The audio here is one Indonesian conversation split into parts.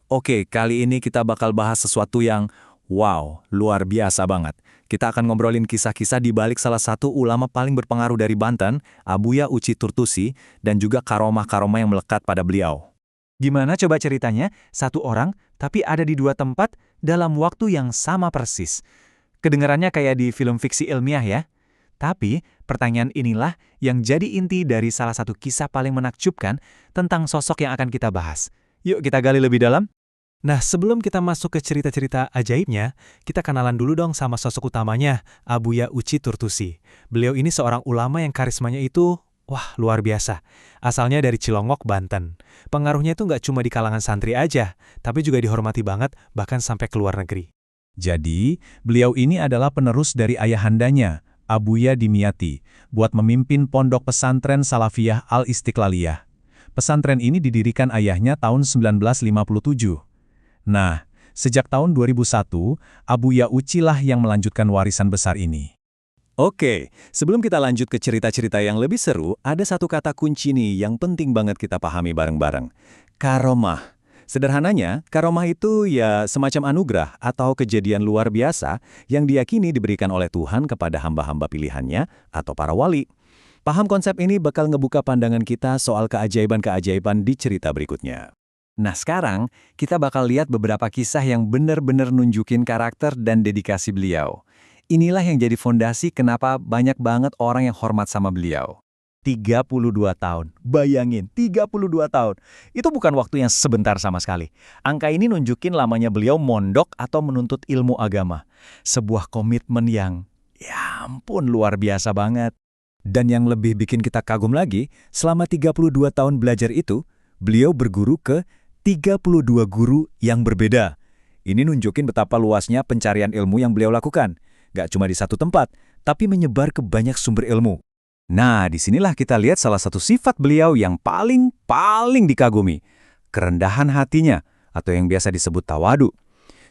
Oke, kali ini kita bakal bahas sesuatu yang wow, luar biasa banget. Kita akan ngobrolin kisah-kisah di balik salah satu ulama paling berpengaruh dari Banten, Abuya Uci Turtusi, dan juga karomah-karomah yang melekat pada beliau. Gimana coba ceritanya? Satu orang, tapi ada di dua tempat dalam waktu yang sama persis. Kedengarannya kayak di film fiksi ilmiah ya. Tapi, pertanyaan inilah yang jadi inti dari salah satu kisah paling menakjubkan tentang sosok yang akan kita bahas. Yuk kita gali lebih dalam. Nah, sebelum kita masuk ke cerita-cerita ajaibnya, kita kenalan dulu dong sama sosok utamanya, Abuya Uci Turtusi. Beliau ini seorang ulama yang karismanya itu, wah, luar biasa. Asalnya dari Cilongok, Banten. Pengaruhnya itu nggak cuma di kalangan santri aja, tapi juga dihormati banget, bahkan sampai ke luar negeri. Jadi, beliau ini adalah penerus dari ayahandanya, Abuya Dimyati, buat memimpin pondok pesantren Salafiyah Al-Istiqlaliyah. Pesantren ini didirikan ayahnya tahun 1957. Nah, sejak tahun 2001, Abuya Uci lah yang melanjutkan warisan besar ini. Oke, sebelum kita lanjut ke cerita-cerita yang lebih seru, ada satu kata kunci nih yang penting banget kita pahami bareng-bareng. Karomah. Sederhananya, karomah itu ya semacam anugerah atau kejadian luar biasa yang diyakini diberikan oleh Tuhan kepada hamba-hamba pilihannya atau para wali. Paham konsep ini bakal ngebuka pandangan kita soal keajaiban-keajaiban di cerita berikutnya. Nah sekarang, kita bakal lihat beberapa kisah yang benar-benar nunjukin karakter dan dedikasi beliau. Inilah yang jadi fondasi kenapa banyak banget orang yang hormat sama beliau. 32 tahun. Bayangin, 32 tahun. Itu bukan waktu yang sebentar sama sekali. Angka ini nunjukin lamanya beliau mondok atau menuntut ilmu agama. Sebuah komitmen yang, ya ampun, luar biasa banget. Dan yang lebih bikin kita kagum lagi, selama 32 tahun belajar itu, beliau berguru ke 32 guru yang berbeda. Ini nunjukin betapa luasnya pencarian ilmu yang beliau lakukan. Gak cuma di satu tempat, tapi menyebar ke banyak sumber ilmu. Nah, disinilah kita lihat salah satu sifat beliau yang paling dikagumi. Kerendahan hatinya, atau yang biasa disebut tawadu.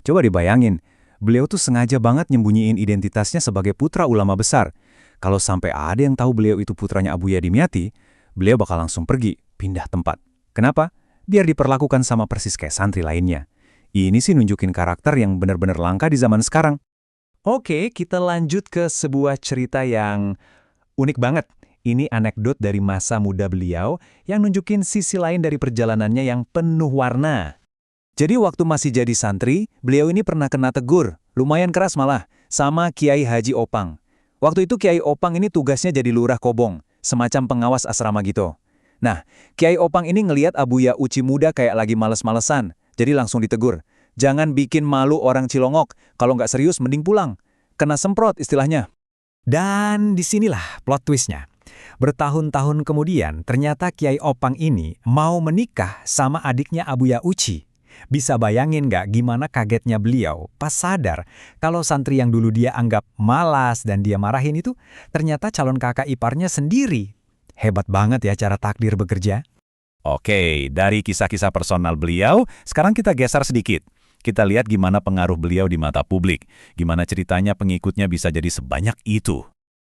Coba dibayangin, beliau tuh sengaja banget nyembunyiin identitasnya sebagai putra ulama besar. Kalau sampai ada yang tahu beliau itu putranya Abuya Dimyati, beliau bakal langsung pergi, pindah tempat. Kenapa? Biar diperlakukan sama persis kayak santri lainnya. Ini sih nunjukin karakter yang benar-benar langka di zaman sekarang. Oke, kita lanjut ke sebuah cerita yang unik banget. Ini anekdot dari masa muda beliau yang nunjukin sisi lain dari perjalanannya yang penuh warna. Jadi waktu masih jadi santri, beliau ini pernah kena tegur, lumayan keras malah, sama Kiai Haji Opang. Waktu itu Kiai Opang ini tugasnya jadi lurah Kobong, semacam pengawas asrama gitu. Nah, Kiai Opang ini ngelihat Abuya Uci muda kayak lagi males-malesan, jadi langsung ditegur. Jangan bikin malu orang Cilongok, kalau nggak serius mending pulang. Kena semprot istilahnya. Dan disinilah plot twistnya. Bertahun-tahun kemudian, ternyata Kiai Opang ini mau menikah sama adiknya Abuya Uci. Bisa bayangin nggak gimana kagetnya beliau pas sadar kalau santri yang dulu dia anggap malas dan dia marahin itu ternyata calon kakak iparnya sendiri. Hebat banget ya cara takdir bekerja. Oke, dari kisah-kisah personal beliau, sekarang kita geser sedikit. Kita lihat gimana pengaruh beliau di mata publik, gimana ceritanya pengikutnya bisa jadi sebanyak itu.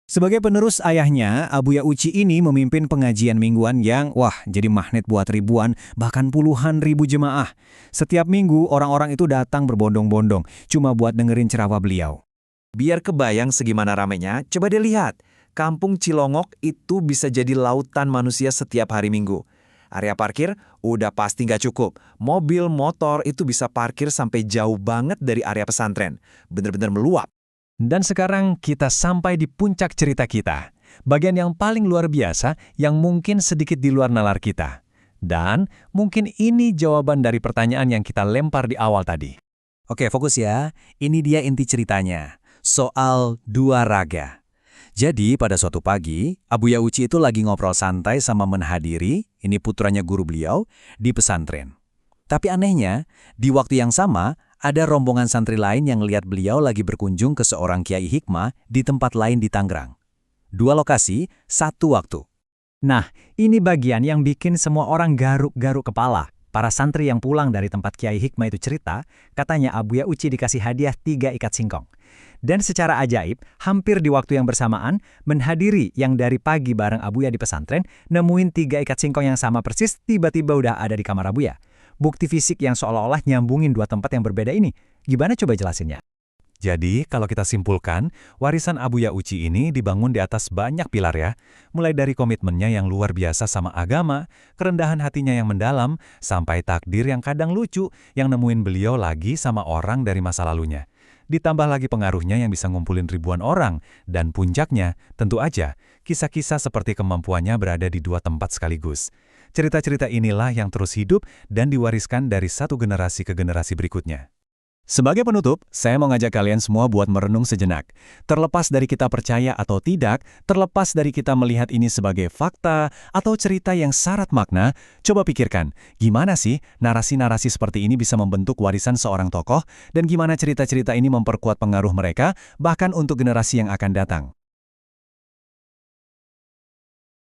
Sebagai penerus ayahnya, Abuya Uci ini memimpin pengajian mingguan yang, jadi magnet buat ribuan, bahkan puluhan ribu jemaah. Setiap minggu, orang-orang itu datang berbondong-bondong, cuma buat dengerin ceramah beliau. Biar kebayang segimana ramenya, coba deh lihat. Kampung Cilongok itu bisa jadi lautan manusia setiap hari Minggu. Area parkir udah pasti nggak cukup. Mobil, motor itu bisa parkir sampai jauh banget dari area pesantren. Bener-bener meluap. Dan sekarang kita sampai di puncak cerita kita. Bagian yang paling luar biasa yang mungkin sedikit di luar nalar kita. Dan mungkin ini jawaban dari pertanyaan yang kita lempar di awal tadi. Oke, fokus ya. Ini dia inti ceritanya. Soal dua raga. Jadi pada suatu pagi, Abuya Uci itu lagi ngobrol santai sama Menhadiri, ini putranya guru beliau, di pesantren. Tapi anehnya, di waktu yang sama, ada rombongan santri lain yang lihat beliau lagi berkunjung ke seorang kiai hikmah di tempat lain di Tangerang. Dua lokasi, satu waktu. Nah, ini bagian yang bikin semua orang garuk-garuk kepala. Para santri yang pulang dari tempat kiai hikmah itu cerita, katanya Abuya Uci dikasih hadiah 3 ikat singkong. Dan secara ajaib, hampir di waktu yang bersamaan, Menhadiri yang dari pagi bareng Abuya di pesantren, nemuin 3 ikat singkong yang sama persis, tiba-tiba udah ada di kamar Abuya. bukti fisik yang seolah-olah nyambungin dua tempat yang berbeda ini. Gimana coba jelasinnya? Jadi, kalau kita simpulkan, warisan Abu Yauchi ini dibangun di atas banyak pilar ya. Mulai dari komitmennya yang luar biasa sama agama, kerendahan hatinya yang mendalam, sampai takdir yang kadang lucu yang nemuin beliau lagi sama orang dari masa lalunya. Ditambah lagi pengaruhnya yang bisa ngumpulin ribuan orang, dan puncaknya, tentu aja, kisah-kisah seperti kemampuannya berada di dua tempat sekaligus. Cerita-cerita inilah yang terus hidup dan diwariskan dari satu generasi ke generasi berikutnya. Sebagai penutup, saya mau ngajak kalian semua buat merenung sejenak. Terlepas dari kita percaya atau tidak, terlepas dari kita melihat ini sebagai fakta atau cerita yang syarat makna, coba pikirkan, gimana sih narasi-narasi seperti ini bisa membentuk warisan seorang tokoh, dan gimana cerita-cerita ini memperkuat pengaruh mereka, bahkan untuk generasi yang akan datang.